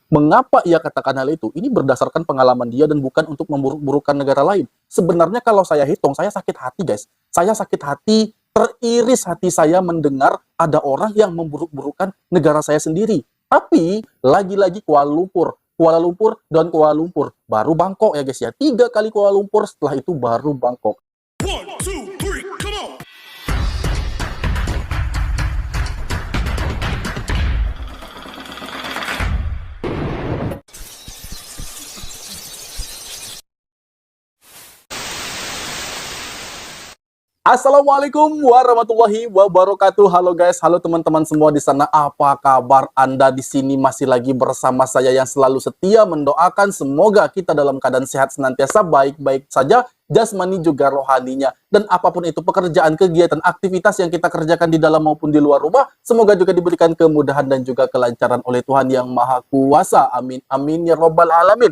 Mengapa ia katakan hal itu? Ini berdasarkan pengalaman dia dan bukan untuk memburuk-burukkan negara lain. Sebenarnya kalau saya hitung, saya sakit hati guys. Saya sakit hati, teriris hati saya mendengar ada orang yang memburuk-burukkan negara saya sendiri. Tapi, lagi-lagi Kuala Lumpur. Kuala Lumpur dan Kuala Lumpur. Baru Bangkok ya guys ya. 3 kali Kuala Lumpur, setelah itu baru Bangkok. Assalamualaikum warahmatullahi wabarakatuh. Halo guys, halo teman-teman semua di sana. Apa kabar Anda di sini? Masih lagi bersama saya yang selalu setia mendoakan semoga kita dalam keadaan sehat senantiasa, baik-baik saja, jasmani juga rohaninya. Dan apapun itu pekerjaan, kegiatan, aktivitas yang kita kerjakan di dalam maupun di luar rumah, semoga juga diberikan kemudahan dan juga kelancaran oleh Tuhan yang Maha Kuasa. Amin, amin ya robbal alamin.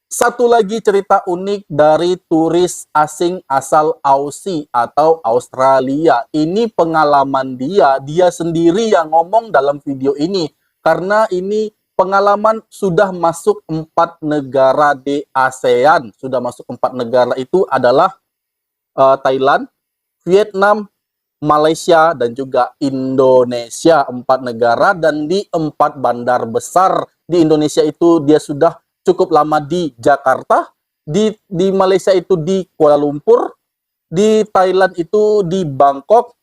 Satu lagi cerita unik dari turis asing asal Aussie atau Australia. Ini pengalaman dia sendiri yang ngomong dalam video ini. Karena ini pengalaman sudah masuk 4 negara di Asean. Sudah masuk 4 negara itu adalah Thailand, Vietnam, Malaysia, dan juga Indonesia. 4 negara dan di 4 bandar besar. Di Indonesia itu dia sudah cukup lama di Jakarta, di Malaysia itu di Kuala Lumpur, di Thailand itu di Bangkok,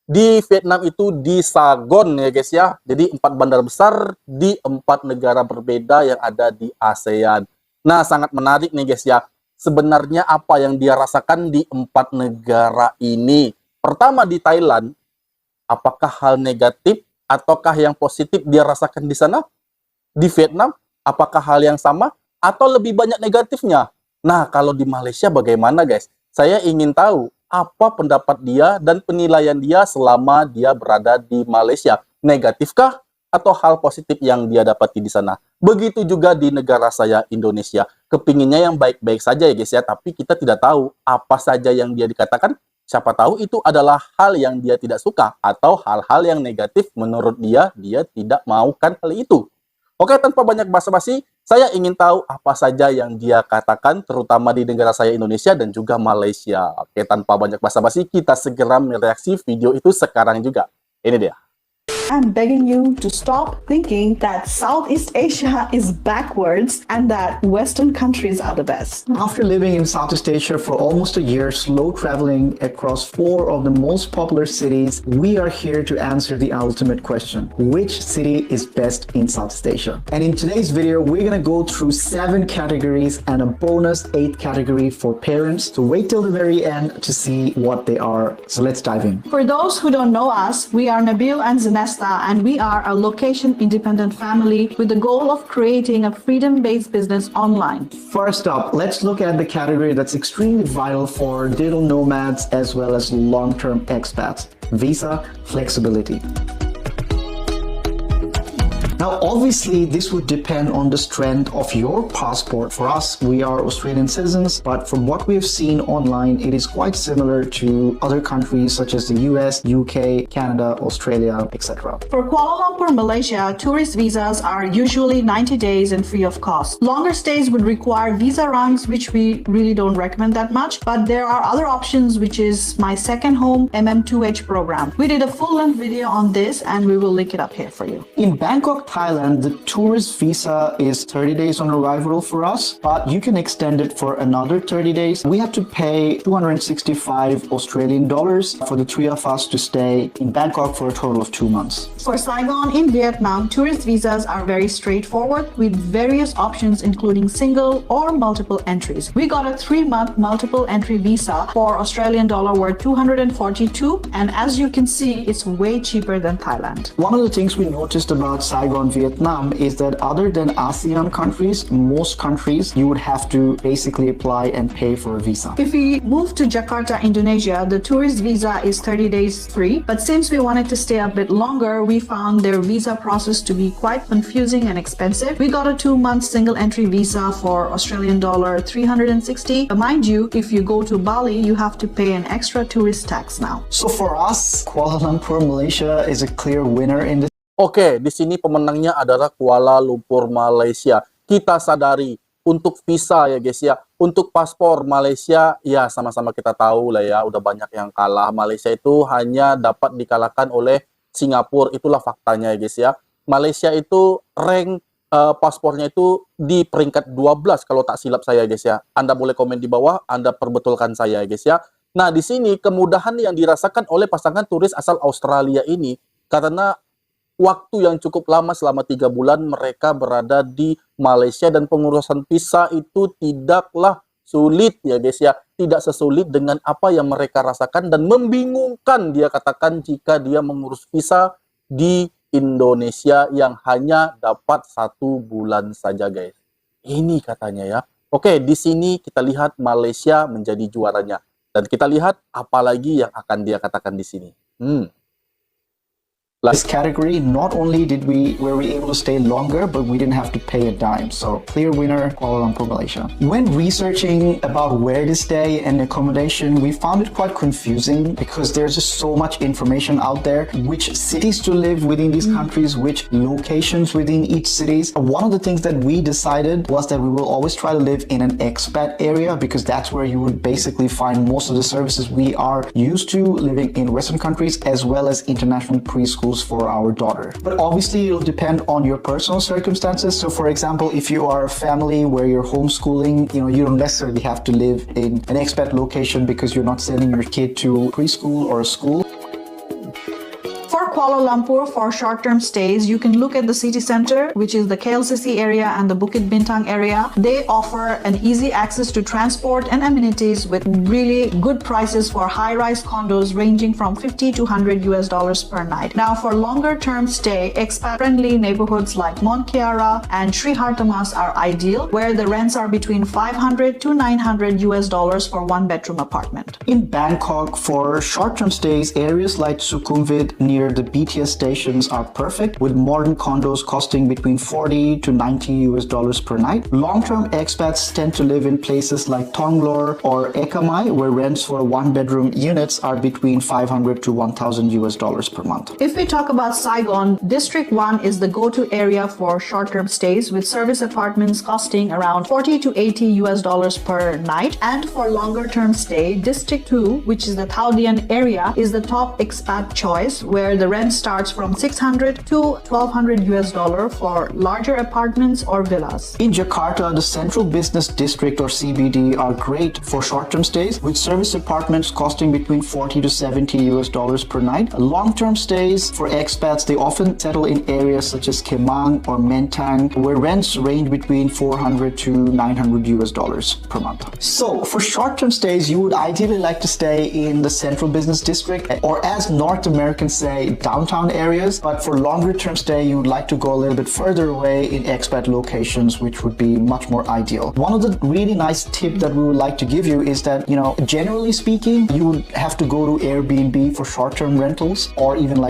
di Vietnam itu di Saigon ya guys ya. Jadi 4 bandar besar di 4 negara berbeda yang ada di ASEAN. Nah, sangat menarik nih guys ya. Sebenarnya apa yang dia rasakan di 4 negara ini? Pertama di Thailand, apakah hal negatif ataukah yang positif dia rasakan di sana? Di Vietnam, apakah hal yang sama atau lebih banyak negatifnya? Nah, kalau di Malaysia bagaimana guys? Saya ingin tahu apa pendapat dia dan penilaian dia selama dia berada di Malaysia. Negatifkah atau hal positif yang dia dapati di sana? Begitu juga di negara saya, Indonesia. Kepinginnya yang baik-baik saja ya guys ya, tapi kita tidak tahu apa saja yang dia dikatakan. Siapa tahu itu adalah hal yang dia tidak suka atau hal-hal yang negatif menurut dia tidak maukan hal itu. Oke, tanpa banyak basa-basi, saya ingin tahu apa saja yang dia katakan, terutama di negara saya Indonesia dan juga Malaysia. Oke, tanpa banyak basa-basi, kita segera mereaksi video itu sekarang juga. Ini dia. I'm begging you to stop thinking that Southeast Asia is backwards and that Western countries are the best. After living in Southeast Asia for almost a year, slow traveling across 4 of the most popular cities, we are here to answer the ultimate question. Which city is best in Southeast Asia? And in today's video, we're gonna go through 7 categories and a bonus 8th category for parents. So wait till the very end to see what they are. So let's dive in. For those who don't know us, we are Nabil and Zanesta, and we are a location-independent family with the goal of creating a freedom-based business online. First up, let's look at the category that's extremely vital for digital nomads as well as long-term expats: visa flexibility. Now, obviously, this would depend on the strength of your passport. For us, we are Australian citizens, but from what we've seen online, it is quite similar to other countries such as the US, UK, Canada, Australia, etc. For Kuala Lumpur, Malaysia, tourist visas are usually 90 days and free of cost. Longer stays would require visa rounds, which we really don't recommend that much, but there are other options, which is my second home MM2H program. We did a full-length video on this and we will link it up here for you. In Bangkok, Thailand, the tourist visa is 30 days on arrival for us, but you can extend it for another 30 days. We have to pay 265 Australian dollars for the 3 of us to stay in Bangkok for a total of 2 months. For Saigon in Vietnam, tourist visas are very straightforward with various options including single or multiple entries. We got a 3-month multiple entry visa for Australian dollar worth 242, and as you can see, it's way cheaper than Thailand. One of the things we noticed about Saigon, Vietnam is that other than ASEAN countries, most countries you would have to basically apply and pay for a visa. If we move to Jakarta, Indonesia, the tourist visa is 30 days free, but since we wanted to stay a bit longer, we found their visa process to be quite confusing and expensive. We got a 2-month single entry visa for Australian dollar 360. But mind you, if you go to Bali, you have to pay an extra tourist tax now. So for us, Kuala Lumpur, Malaysia is a clear winner in this Oke, di sini pemenangnya adalah Kuala Lumpur, Malaysia. Kita sadari, untuk visa ya guys ya, untuk paspor Malaysia, ya sama-sama kita tahu lah ya, udah banyak yang kalah. Malaysia itu hanya dapat dikalahkan oleh Singapura, itulah faktanya ya guys ya. Malaysia itu rank paspornya itu di peringkat 12 kalau tak silap saya guys ya. Anda boleh komen di bawah, Anda perbetulkan saya guys ya. Nah, di sini kemudahan yang dirasakan oleh pasangan turis asal Australia ini karena waktu yang cukup lama selama 3 bulan mereka berada di Malaysia dan pengurusan visa itu tidaklah sulit ya guys ya. Tidak sesulit dengan apa yang mereka rasakan dan membingungkan dia katakan jika dia mengurus visa di Indonesia yang hanya dapat 1 bulan saja guys. Ini katanya ya. Oke, di sini kita lihat Malaysia menjadi juaranya. Dan kita lihat apalagi yang akan dia katakan di sini. This category, not only were we able to stay longer, but we didn't have to pay a dime. So clear winner, Kuala Lumpur, Malaysia. When researching about where to stay and accommodation, we found it quite confusing because there's just so much information out there. Which cities to live within these countries, which locations within each cities. One of the things that we decided was that we will always try to live in an expat area because that's where you would basically find most of the services we are used to living in Western countries as well as international preschools for our daughter. But obviously it'll depend on your personal circumstances. So for example, if you are a family where you're homeschooling, you don't necessarily have to live in an expat location because you're not sending your kid to preschool or a school. For Kuala Lumpur, for short-term stays, you can look at the city center, which is the KLCC area and the Bukit Bintang area. They offer an easy access to transport and amenities with really good prices for high-rise condos ranging from $50 to $100 per night. Now, for longer-term stay, expat-friendly neighborhoods like Mengapa and Sri Hartamas are ideal, where the rents are between $500 to $900 for one-bedroom apartment. In Bangkok, for short-term stays, areas like Sukhumvit near the BTS stations are perfect, with modern condos costing between $40 to $90 per night. Long-term expats tend to live in places like Tonglor or Ekamai, where rents for one-bedroom units are between $500 to $1,000 per month. If we talk about Saigon, District 1 is the go-to area for short-term stays, with service apartments costing around $40 to $80 per night. And for longer-term stay, District 2, which is the Thaldian area, is the top expat choice, where the rent starts from $600 to $1,200 for larger apartments or villas. In Jakarta, the Central Business District or CBD are great for short-term stays, with service apartments costing between $40 to $70 per night. Long-term stays for expats, they often settle in areas such as Kemang or Mentang, where rents range between $400 to $900 per month. So for short-term stays, you would ideally like to stay in the Central Business District, or as North Americans say, downtown areas. But for longer term stay, you would like to go a little bit further away in expat locations, which would be much more ideal. One of the really nice tip that we would like to give you is that, generally speaking, you would have to go to Airbnb for short-term rentals, or even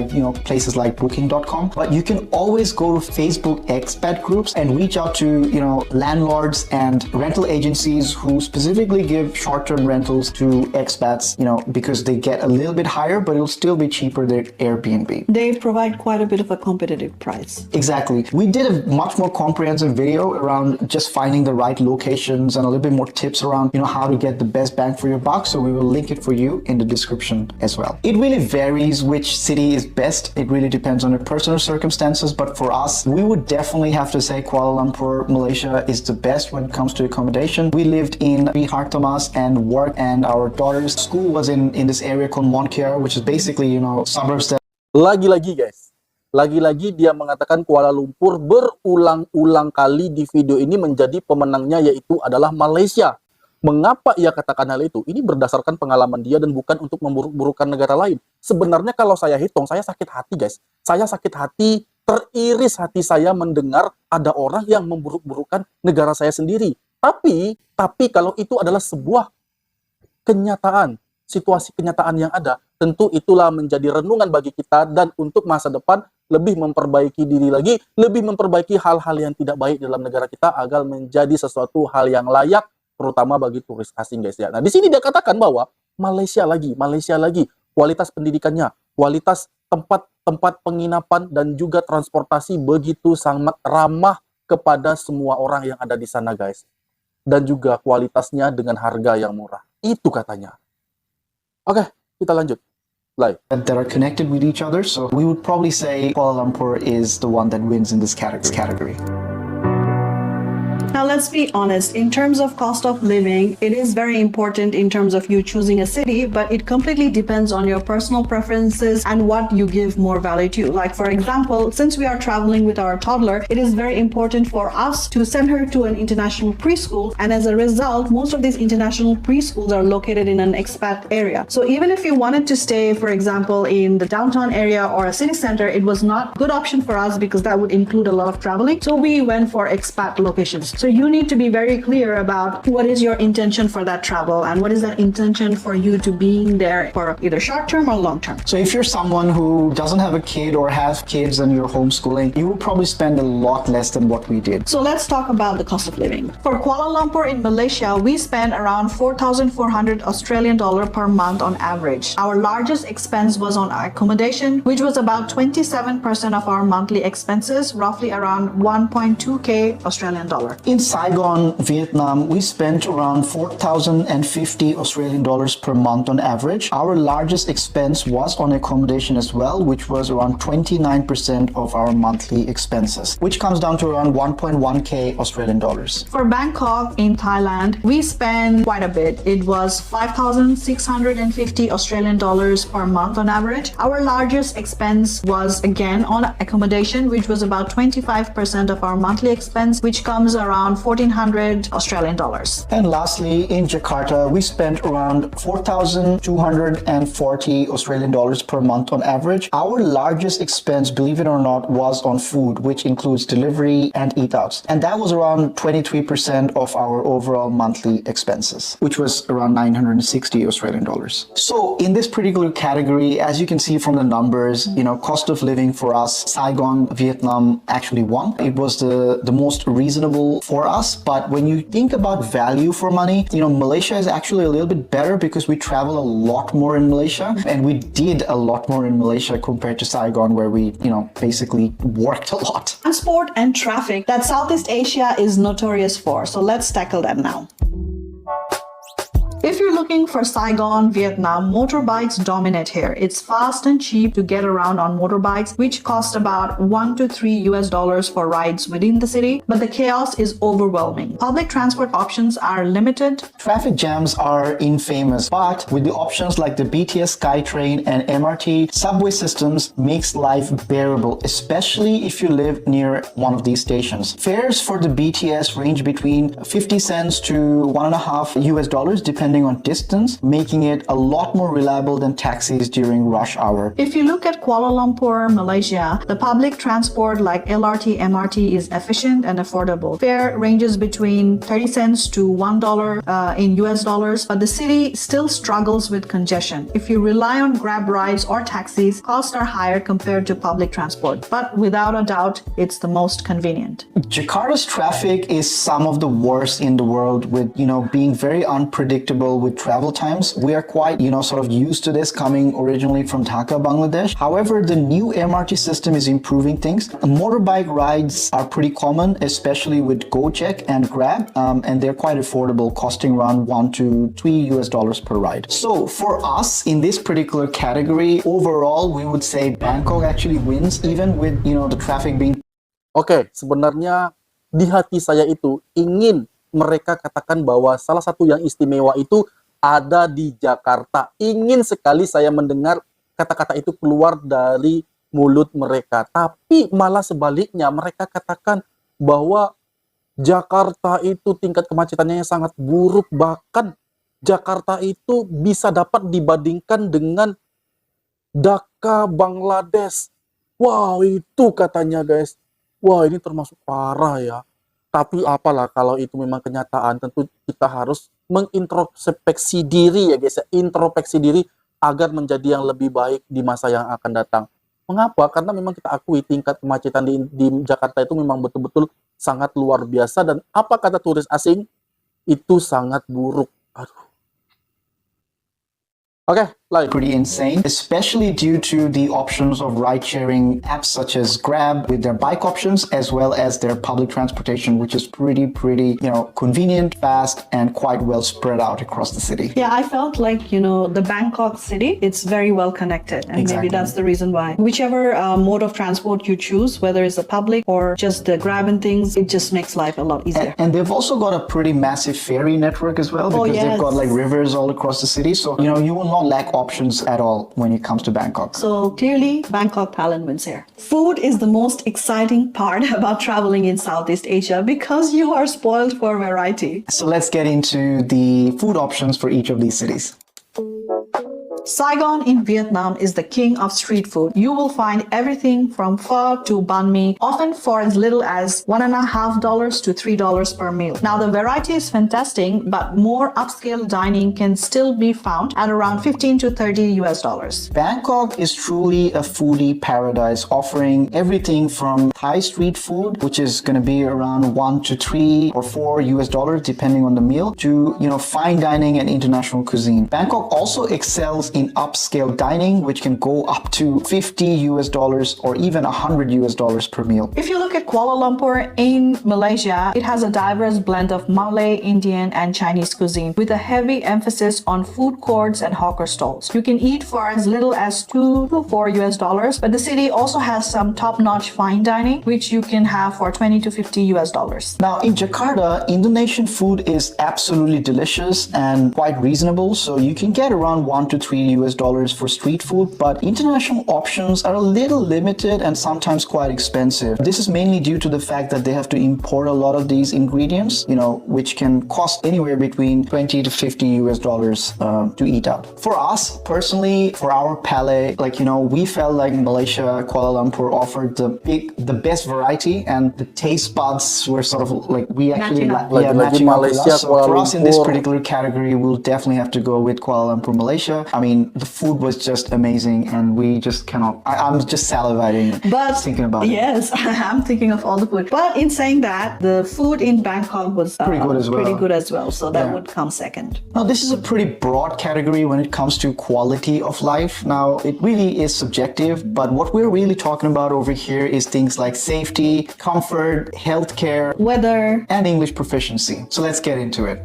places like booking.com. But you can always go to Facebook expat groups and reach out to, landlords and rental agencies who specifically give short-term rentals to expats, because they get a little bit higher, but it'll still be cheaper than Airbnb. They provide quite a bit of a competitive price. Exactly. We did a much more comprehensive video around just finding the right locations and a little bit more tips around, how to get the best bang for your buck. So we will link it for you in the description as well. It really varies which city is best. It really depends on your personal circumstances. But for us, we would definitely have to say Kuala Lumpur, Malaysia is the best when it comes to accommodation. We lived in Sri Hartamas and worked, and our daughter's school was in this area called Mengapa, which is basically, suburbs that Lagi-lagi guys, lagi-lagi dia mengatakan Kuala Lumpur berulang-ulang kali di video ini menjadi pemenangnya, yaitu adalah Malaysia. Mengapa ia katakan hal itu? Ini berdasarkan pengalaman dia dan bukan untuk memburuk-burukkan negara lain. Sebenarnya kalau saya hitung, saya sakit hati guys. Saya sakit hati, teriris hati saya mendengar ada orang yang memburuk-burukkan negara saya sendiri. Tapi kalau itu adalah sebuah kenyataan, situasi kenyataan yang ada, tentu itulah menjadi renungan bagi kita, dan untuk masa depan lebih memperbaiki diri lagi, lebih memperbaiki hal-hal yang tidak baik dalam negara kita agar menjadi sesuatu hal yang layak, terutama bagi turis asing guys ya. Nah, di sini dia katakan bahwa Malaysia lagi, kualitas pendidikannya, kualitas tempat tempat penginapan, dan juga transportasi begitu sangat ramah kepada semua orang yang ada di sana, guys. Dan juga kualitasnya dengan harga yang murah. Itu katanya. Oke, kita lanjut. Play. That are connected with each other. So we would probably say Kuala Lumpur is the one that wins in this category. Now, let's be honest, in terms of cost of living, it is very important in terms of you choosing a city, but it completely depends on your personal preferences and what you give more value to. Like, for example, since we are traveling with our toddler, it is very important for us to send her to an international preschool. And as a result, most of these international preschools are located in an expat area. So even if you wanted to stay, for example, in the downtown area or a city center, it was not a good option for us because that would include a lot of traveling. So we went for expat locations. So you need to be very clear about what is your intention for that travel and what is that intention for you to being there for either short term or long term. So if you're someone who doesn't have a kid or has kids and you're homeschooling, you will probably spend a lot less than what we did. So let's talk about the cost of living. For Kuala Lumpur in Malaysia, we spend around 4,400 Australian dollar per month on average. Our largest expense was on accommodation, which was about 27% of our monthly expenses, roughly around 1.2k Australian dollar. In Saigon, Vietnam, we spent around 4,050 Australian dollars per month on average. Our largest expense was on accommodation as well, which was around 29% of our monthly expenses, which comes down to around 1.1k Australian dollars. For Bangkok in Thailand, we spent quite a bit. It was 5,650 Australian dollars per month on average. Our largest expense was again on accommodation, which was about 25% of our monthly expense, which comes around 1,400 Australian dollars. And lastly, in Jakarta, we spent around 4,240 Australian dollars per month on average. Our largest expense, believe it or not, was on food, which includes delivery and eat outs. And that was around 23% of our overall monthly expenses, which was around 960 Australian dollars. So in this particular category, as you can see from the numbers, cost of living for us, Saigon, Vietnam actually won. It was the most reasonable for us, but when you think about value for money, Malaysia is actually a little bit better because we travel a lot more in Malaysia, and we did a lot more in Malaysia compared to Saigon, where we, basically worked a lot. Transport and traffic that Southeast Asia is notorious for. So let's tackle that now. If you're looking for Saigon, Vietnam, motorbikes dominate here. It's fast and cheap to get around on motorbikes, which cost about $1 to $3 for rides within the city, but the chaos is overwhelming. Public transport options are limited. Traffic jams are infamous, but with the options like the BTS SkyTrain and MRT, subway systems makes life bearable, especially if you live near one of these stations. Fares for the BTS range between 50 cents to $1.50 depending on distance, making it a lot more reliable than taxis during rush hour. If you look at Kuala Lumpur, Malaysia, the public transport like LRT, MRT is efficient and affordable. Fare ranges between 30 cents to $1 in US dollars, but the city still struggles with congestion. If you rely on Grab rides or taxis, costs are higher compared to public transport, but without a doubt, it's the most convenient. Jakarta's traffic is some of the worst in the world, with, being very unpredictable with travel times. We are quite, sort of used to this, coming originally from Dhaka, Bangladesh. However, the new MRT system is improving things. Motorbike rides are pretty common, especially with Gojek and Grab, and they're quite affordable, costing around $1 to $3 per ride. So for us in this particular category, overall, we would say Bangkok actually wins, even with, the traffic being... Oke, sebenarnya di hati saya itu ingin mereka katakan bahwa salah satu yang istimewa itu ada di Jakarta. Ingin sekali saya mendengar kata-kata itu keluar dari mulut mereka. Tapi malah sebaliknya, mereka katakan bahwa Jakarta itu tingkat kemacetannya sangat buruk. Bahkan Jakarta itu bisa dapat dibandingkan dengan Dhaka, Bangladesh. Wow, itu katanya guys. Wah, ini termasuk parah ya. Tapi apalah, kalau itu memang kenyataan, tentu kita harus mengintrospeksi diri ya guys ya. Introspeksi diri agar menjadi yang lebih baik di masa yang akan datang. Mengapa? Karena memang kita akui tingkat kemacetan di Jakarta itu memang betul-betul sangat luar biasa. Dan apa kata turis asing? Itu sangat buruk. Aduh. Oke, Like, pretty insane, especially due to the options of ride-sharing apps such as Grab with their bike options, as well as their public transportation, which is pretty, convenient, fast, and quite well spread out across the city. Yeah, I felt like, the Bangkok city, it's very well connected. And Exactly. maybe that's the reason why. Whichever mode of transport you choose, whether it's the public or just the Grab and things, it just makes life a lot easier. And they've also got a pretty massive ferry network as well, because they've got like rivers all across the city. So, you will not lack options at all when it comes to Bangkok. So clearly, Bangkok talent wins here. Food is the most exciting part about traveling in Southeast Asia because you are spoiled for variety. So let's get into the food options for each of these cities. Saigon in Vietnam is the king of street food. You will find everything from pho to banh mi, often for as little as $1.50 to $3 per meal. Now the variety is fantastic, but more upscale dining can still be found at around 15 to 30 US dollars. Bangkok is truly a foodie paradise, offering everything from Thai street food, which is going to be around 1 to 3 or 4 US dollars depending on the meal, to fine dining and international cuisine. Bangkok also excels in upscale dining, which can go up to 50 US dollars or even 100 US dollars per meal. If you look at Kuala Lumpur in Malaysia, it has a diverse blend of Malay, Indian, and Chinese cuisine with a heavy emphasis on food courts and hawker stalls. You can eat for as little as 2 to 4 US dollars, but the city also has some top-notch fine dining, which you can have for 20 to 50 US dollars. Now in Jakarta, Indonesian food is absolutely delicious and quite reasonable, so you can get around 1 to 3 US dollars for street food, but international options are a little limited and sometimes quite expensive. This is mainly due to the fact that they have to import a lot of these ingredients, which can cost anywhere between 20 to 50 US dollars to eat out. For us personally, for our palate, we felt like Malaysia, Kuala Lumpur offered the best variety, and the taste buds were sort of like we actually matching up with us. So for us in this particular category, we'll definitely have to go with Kuala Lumpur, Malaysia. I mean, the food was just amazing, and we just cannot. I'm just salivating thinking about it. Yes, I'm thinking of all the food. But in saying that, the food in Bangkok was pretty good as well. So that would come second. Now, this is a pretty broad category when it comes to quality of life. Now, it really is subjective, but what we're really talking about over here is things like safety, comfort, healthcare, weather, and English proficiency. So let's get into it.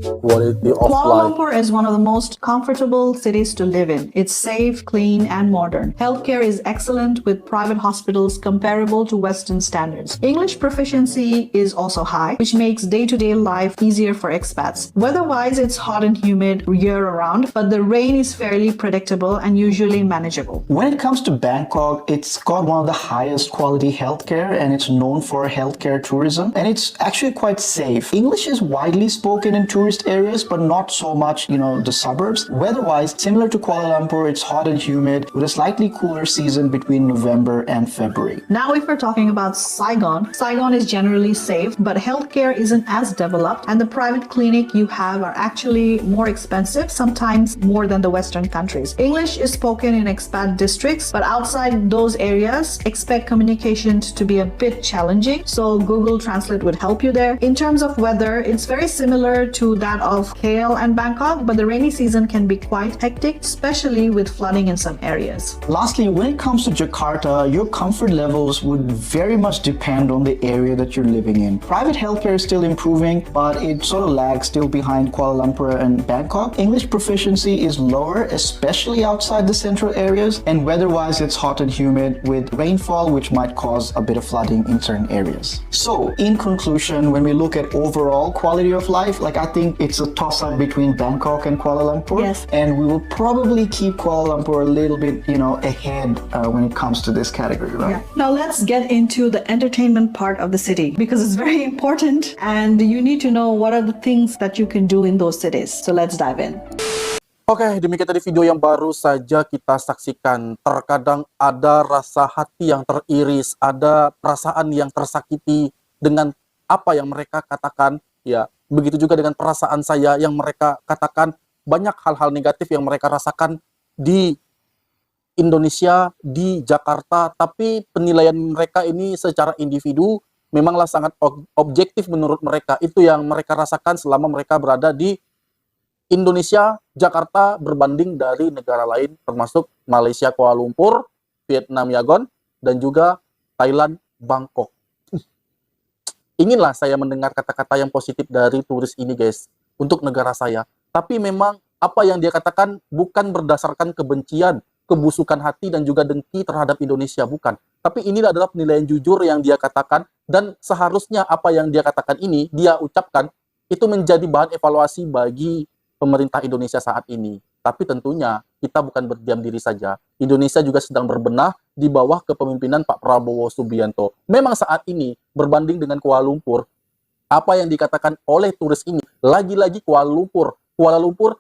quality of Kuala life. Lumpur is one of the most comfortable cities to live in. It's safe, clean, and modern. Healthcare is excellent with private hospitals comparable to Western standards. English proficiency is also high, which makes day-to-day life easier for expats. Weather-wise, it's hot and humid year-round, but the rain is fairly predictable and usually manageable. When it comes to Bangkok, it's got one of the highest quality healthcare, and it's known for healthcare tourism, and it's actually quite safe. English is widely spoken in tourist areas, but not so much, the suburbs. Weather-wise, similar to Kuala Lumpur, it's hot and humid with a slightly cooler season between November and February. Now, if we're talking about Saigon, Saigon is generally safe, but healthcare isn't as developed, and the private clinic you have are actually more expensive, sometimes more than the Western countries. English is spoken in expat districts, but outside those areas, expect communication to be a bit challenging, so Google Translate would help you there. In terms of weather, it's very similar to that of KL and Bangkok, but the rainy season can be quite hectic, especially with flooding in some areas. Lastly, when it comes to Jakarta, your comfort levels would very much depend on the area that you're living in. Private healthcare is still improving, but it sort of lags still behind Kuala Lumpur and Bangkok. English proficiency is lower, especially outside the central areas, and weather-wise, it's hot and humid with rainfall, which might cause a bit of flooding in certain areas. So, in conclusion, when we look at overall quality of life, I think it's a toss-up between Bangkok and Kuala Lumpur. Yes. And we will probably keep Kuala Lumpur a little bit, ahead when it comes to this category, right? Yeah. Now let's get into the entertainment part of the city because it's very important and you need to know what are the things that you can do in those cities. So let's dive in. Oke, demikian tadi video yang baru saja kita saksikan. Terkadang ada rasa hati yang teriris, ada perasaan yang tersakiti dengan apa yang mereka katakan, ya. Begitu juga dengan perasaan saya yang mereka katakan, banyak hal-hal negatif yang mereka rasakan di Indonesia, di Jakarta, tapi penilaian mereka ini secara individu memanglah sangat objektif menurut mereka. Itu yang mereka rasakan selama mereka berada di Indonesia, Jakarta berbanding dari negara lain, termasuk Malaysia, Kuala Lumpur, Vietnam, Yangon, dan juga Thailand, Bangkok. Inginlah saya mendengar kata-kata yang positif dari turis ini, guys, untuk negara saya. Tapi memang apa yang dia katakan bukan berdasarkan kebencian, kebusukan hati, dan juga dengki terhadap Indonesia, bukan. Tapi ini adalah penilaian jujur yang dia katakan, dan seharusnya apa yang dia katakan ini, dia ucapkan, itu menjadi bahan evaluasi bagi pemerintah Indonesia saat ini. Tapi tentunya kita bukan berdiam diri saja. Indonesia juga sedang berbenah di bawah kepemimpinan Pak Prabowo Subianto. Memang saat ini berbanding dengan Kuala Lumpur, apa yang dikatakan oleh turis ini, lagi-lagi Kuala Lumpur,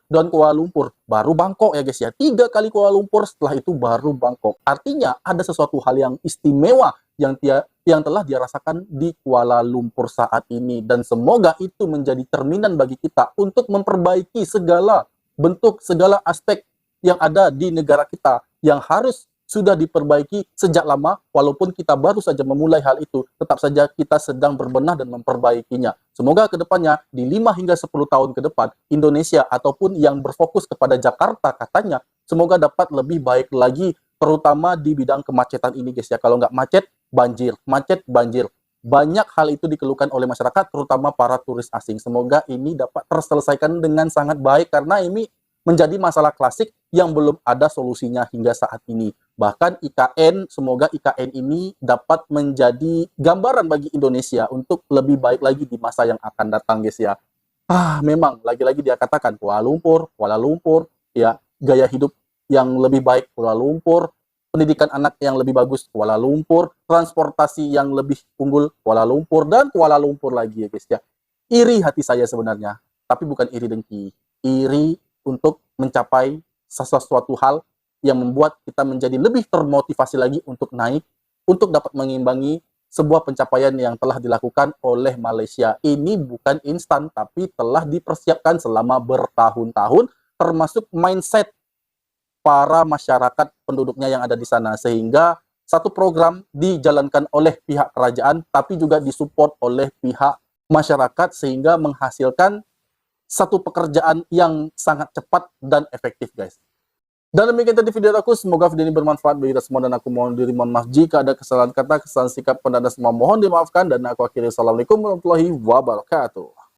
dan Kuala Lumpur, baru Bangkok ya guys ya. 3 kali Kuala Lumpur, setelah itu baru Bangkok. Artinya ada sesuatu hal yang istimewa yang telah dia rasakan di Kuala Lumpur saat ini. Dan semoga itu menjadi cerminan bagi kita untuk memperbaiki segala bentuk, segala aspek yang ada di negara kita yang harus sudah diperbaiki sejak lama, walaupun kita baru saja memulai hal itu, tetap saja kita sedang berbenah dan memperbaikinya. Semoga ke depannya, di 5 hingga 10 tahun ke depan, Indonesia ataupun yang berfokus kepada Jakarta katanya, semoga dapat lebih baik lagi, terutama di bidang kemacetan ini guys ya. Kalau nggak macet, banjir. Macet, banjir. Banyak hal itu dikeluhkan oleh masyarakat, terutama para turis asing. Semoga ini dapat terselesaikan dengan sangat baik, karena ini menjadi masalah klasik yang belum ada solusinya hingga saat ini. Bahkan IKN, semoga IKN ini dapat menjadi gambaran bagi Indonesia untuk lebih baik lagi di masa yang akan datang guys ya. Memang lagi-lagi dia katakan Kuala Lumpur, ya, gaya hidup yang lebih baik Kuala Lumpur, pendidikan anak yang lebih bagus Kuala Lumpur, transportasi yang lebih unggul Kuala Lumpur, dan Kuala Lumpur lagi ya guys ya. Iri hati saya sebenarnya, tapi bukan iri dengki. Iri untuk mencapai sesuatu hal yang membuat kita menjadi lebih termotivasi lagi untuk naik, untuk dapat mengimbangi sebuah pencapaian yang telah dilakukan oleh Malaysia. Ini bukan instan, tapi telah dipersiapkan selama bertahun-tahun, termasuk mindset para masyarakat penduduknya yang ada di sana, sehingga satu program dijalankan oleh pihak kerajaan, tapi juga disupport oleh pihak masyarakat, sehingga menghasilkan satu pekerjaan yang sangat cepat dan efektif guys. Dan demikian tadi video aku, semoga video ini bermanfaat bagi kita semua, dan aku mohon maaf jika ada kesalahan kata, kesalahan sikap, dan semua mohon dimaafkan, dan aku akhiri. Assalamualaikum warahmatullahi wabarakatuh.